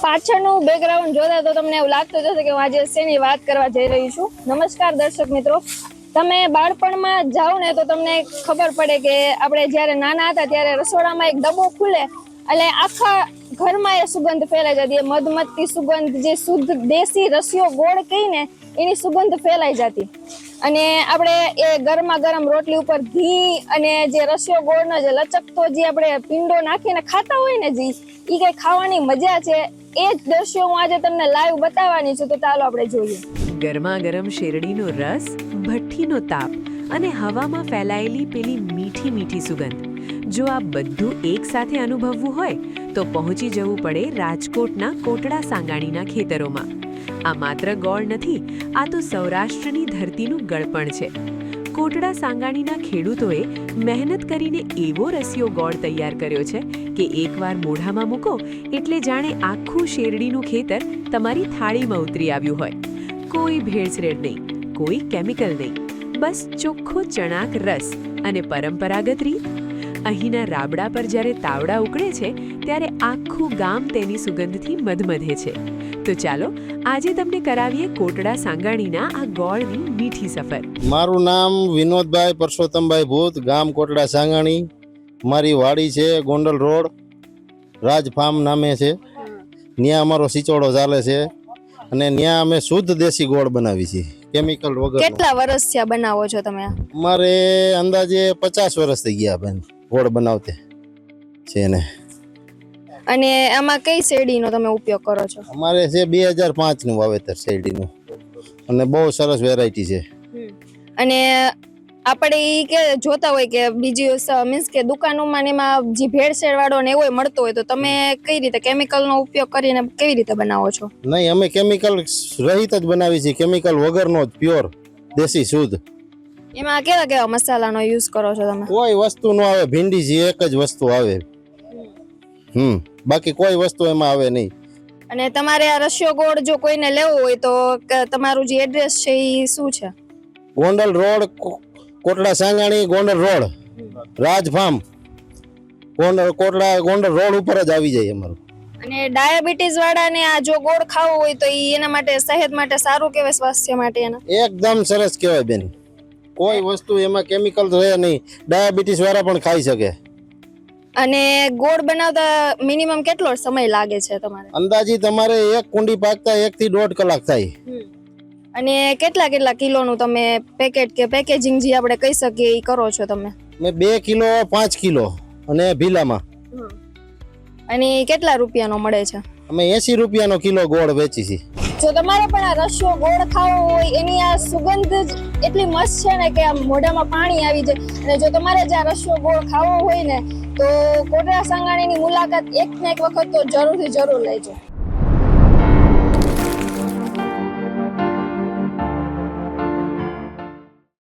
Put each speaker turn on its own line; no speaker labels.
પાછળનું બેકગ્રાઉન્ડ જોતા તો તમને એવું લાગતું જ હશે કે હું આજે શેની વાત કરવા જઈ રહી છું. નમસ્કાર દર્શક મિત્રો, તમે બાળપણમાં જાઓ ને તો તમને ખબર પડે કે આપણે જ્યારે નાના હતા ત્યારે રસોડામાં એક ડબ્બો ખુલે એટલે આખા ઘરમાં એ સુગંધ ફેલાઈ જતી. એ મધમત્તી સુગંધ, જે શુદ્ધ દેશી રસિયો ગોળ કહીને એની સુગંધ ફેલાઈ જતી. અને આપણે એ ગરમા ગરમ રોટલી ઉપર ઘી અને જે રસિયો ગોળનો જે લચકતો જે આપણે પીંડો નાખીને ખાતા હોય ને, જે એ કઈ ખાવાની મજા છે, એ જ દ્રશ્યો હું આજે તમને લાઈવ બતાવવાની છું. તો ચાલો આપણે જોઈએ.
ગરમા ગરમ શેરડીનો રસ, ભઠ્ઠીનો તાપ અને હવામાં ફેલાયેલી પેલી મીઠી મીઠી સુગંધ, જો આ બધું એક સાથે અનુભવવું હોય તો પહોંચી જવું પડે રાજકોટના કોટડા સાંગાણીના ખેતરોમાં. આ માત્ર ગોળ નથી, આ તો સૌરાષ્ટ્રની ધરતીનું ગળપણ છે. કોટડા સાંગાણીના ખેડૂતોએ મહેનત કરીને એવો રસિયો ગોળ તૈયાર કર્યો છે કે એકવાર મોઢામાં મૂકો એટલે જાણે આખું શેરડીનું ખેતર તમારી થાળીમાં ઉતરી આવ્યું હોય. કોઈ ભેળસેળ નહીં, કોઈ કેમિકલ નહીં, બસ ચોખ્ખો ચણાક રસ અને પરંપરાગત રીત. અહીંના રાબડા પર જ્યારે તાવડા ઉકળે છે ત્યારે આખું ગામ તેની સુગંધથી મધમધે છે. તો ચાલો આજે તમને કરાવીએ કોટડા સાંગાણીના આ ગોળની મીઠી સફર.
મારું નામ વિનોદભાઈ પરસોત્તમભાઈ ભૂત, ગામ કોટડા સાંગાણી. મારી વાડી છે ગોંડલ રોડ, રાજ ફાર્મ નામે છે. ત્યાં અમારો સિચોડો ચાલે છે અને ત્યાં અમે શુદ્ધ દેશી ગોળ બનાવી છીએ, કેમિકલ વગર.
કેટલા વર્ષથી આ બનાવો છો તમે?
અમારે અંદાજે 50 વર્ષ થઈ ગયા બેન ગોળ બનાવતે છે ને.
અને આમાં કઈ શેરડીનો તમે ઉપયોગ કરો છો?
અમારે છે 2005 નું વાવેતર શેરડીનું અને બહુ સરસ વેરાયટી છે.
અને આપણે ઈ કે જોતા હોય કે બીજી મીન્સ કે દુકાનોમાં ને એમાં જે ભેળસેળ વાળો ને એવો મળતો હોય, તો તમે કઈ રીતે કેમિકલનો ઉપયોગ કરીને કેવી રીતે બનાવો છો?
નહીં, અમે કેમિકલ રહિત જ બનાવી છીએ, કેમિકલ વગરનો જ પ્યોર દેશી શુદ્ધ.
એમાં કેવા કેવા મસાલાનો યુઝ કરો છો તમે?
કોઈ વસ્તુ ન આવે, ભીંડી છે એક જ વસ્તુ આવે, બાકી કોઈ વસ્તુ એમાં આવે નહીં.
અને તમારે આ રસિયો ગોળ જો કોઈને લેવો હોય તો તમારું જે એડ્રેસ છે એ શું છે?
ગોંડલ રોડ, કોટડા સાંગાણી, ગોંડલ રોડ, રાજ ફાર્મ, કોટડા ગોંડલ રોડ ઉપર જ આવી જાય અમારું.
અને ડાયાબિટીસ વાળાને આ જો ગોળ ખાવો હોય તો એના માટે, સેહત માટે સારું કહેવાય, સ્વાસ્થ્ય માટે એના
એકદમ સરસ કહેવાય બેન. કોઈ વસ્તુ એમાં કેમિકલ રહે નહીં, ડાયાબિટીસ વાળા પણ ખાઈ શકે.
અને ગોળ બનાવતા મિનિમમ કેટલો સમય લાગે છે તમારે?
અંદાજી તમારે એક કુંડી પાકતા 1 થી 1.5 કલાક થાય.
અને કેટલા કિલોનું તમે પેકેટ કે પેકેજિંગ જે આપણે કહી શકીએ એ કરો છો તમે?
મેં 2 કિલો, 5 કિલો અને ભીલામાં.
અને કેટલા રૂપિયાનો મળે છે?
અમે 80 રૂપિયાનો કિલો ગોળ વેચી છીએ.
જો તમારે પણ આ રસિયો ગોળ ખાવો હોય, એની આ સુગંધ જ એટલી મસ્ત છે ને કે આ મોઢામાં પાણી આવી જાય. અને જો તમારે જે આ રસિયો ગોળ ખાવો હોય ને તો કોટડા સાંગાણીની મુલાકાત એક ને એક વખત તો જરૂરથી જરૂર લેજો.